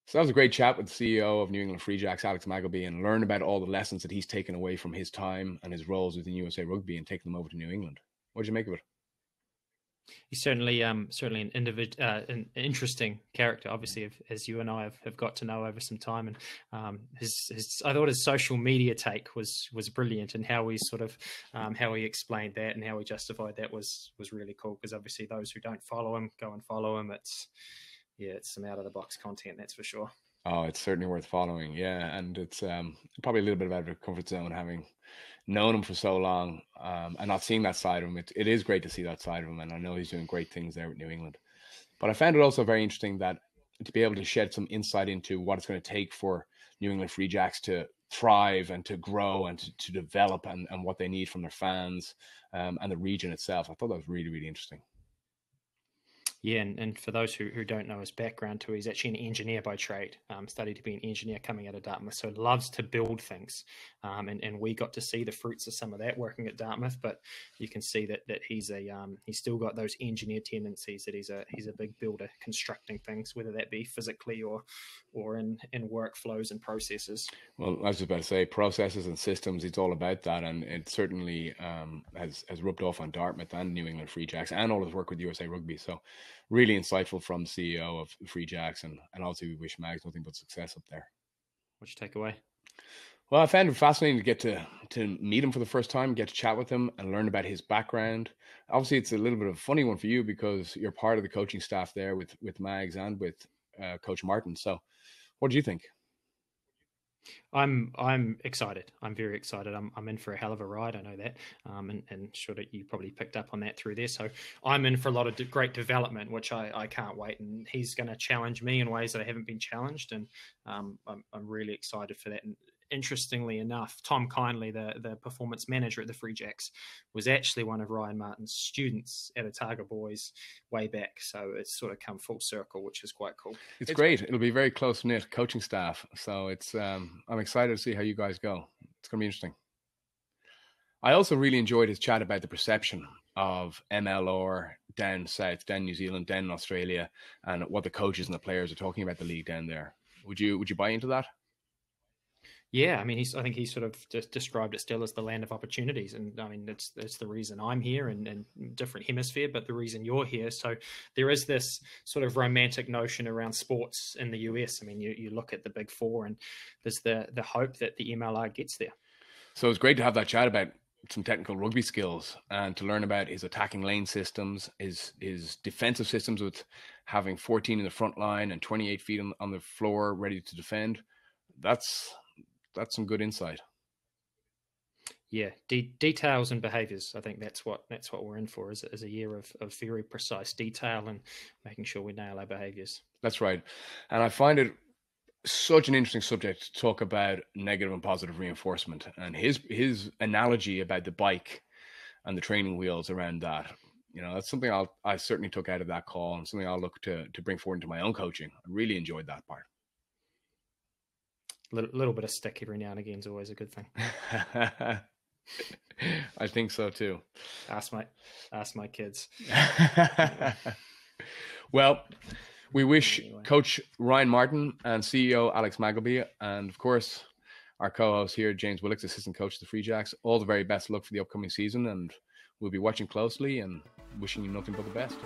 So that was a great chat with the CEO of New England Free Jacks, Alex Magleby, and learn about all the lessons that he's taken away from his time and his roles within USA Rugby and taking them over to New England. What did you make of it? He's certainly an an interesting character, obviously, as you and I have got to know over some time. And I thought his social media take was brilliant, and how he sort of how he explained that and how he justified that was really cool. Because obviously, those who don't follow him go and follow him. It's some out of the box content, that's for sure. Oh, it's certainly worth following. Yeah, and it's probably a little bit out of the comfort zone, having known him for so long and not seeing that side of him. It is great to see that side of him, and I know he's doing great things there with New England. But I found it also very interesting that to be able to shed some insight into what it's going to take for New England Free Jacks to thrive and to grow and to develop, and what they need from their fans and the region itself. I thought that was really, really interesting. Yeah, and for those who don't know his background too, he's actually an engineer by trade, studied to be an engineer coming out of Dartmouth, so loves to build things. And we got to see the fruits of some of that working at Dartmouth, but you can see that he's still got those engineer tendencies, that he's a big builder, constructing things, whether that be physically or in workflows and processes. Well, I was just about to say, processes and systems, it's all about that, and it certainly has rubbed off on Dartmouth and New England Free Jacks and all his work with USA Rugby. So really insightful from CEO of Free Jacks, and obviously we wish Mags nothing but success up there. What'd you take away? Well, I found it fascinating to get to meet him for the first time, get to chat with him and learn about his background. Obviously, it's a little bit of a funny one for you because you're part of the coaching staff there with Mags and with Coach Martin. So what do you think? I'm excited. I'm very excited. I'm in for a hell of a ride. I know that, and sure that you probably picked up on that through there. So I'm in for a lot of great development, which I can't wait. And he's going to challenge me in ways that I haven't been challenged, and I'm really excited for that. And interestingly enough, Tom Kindly, the performance manager at the Free Jacks, was actually one of Ryan Martin's students at Otago Boys way back. So it's sort of come full circle, which is quite cool. It's great. It'll be very close-knit coaching staff. So it's I'm excited to see how you guys go. It's going to be interesting. I also really enjoyed his chat about the perception of MLR down south, down New Zealand, down Australia, and what the coaches and the players are talking about the league down there. Would you buy into that? Yeah, I mean, I think he sort of just described it still as the land of opportunities. And I mean, that's the reason I'm here and different hemisphere, but the reason you're here. So there is this sort of romantic notion around sports in the US. I mean, you look at the Big Four, and there's the hope that the MLR gets there. So it's great to have that chat about some technical rugby skills and to learn about his attacking lane systems, his defensive systems with having 14 in the front line and 28 feet on the floor ready to defend. That's some good insight. Yeah, details and behaviours. I think that's what we're in for, is a year of very precise detail and making sure we nail our behaviours. That's right. And I find it such an interesting subject to talk about negative and positive reinforcement, and his analogy about the bike and the training wheels around that. You know, that's something I certainly took out of that call, and something I'll look to bring forward into my own coaching. I really enjoyed that part. Little bit of stick every now and again is always a good thing. I think so too. Ask my kids. Well, we wish Coach Ryan Martin and CEO Alex Magleby, and of course our co-host here, James Willocks, assistant coach of the Free Jacks, all the very best luck for the upcoming season, and we'll be watching closely and wishing you nothing but the best.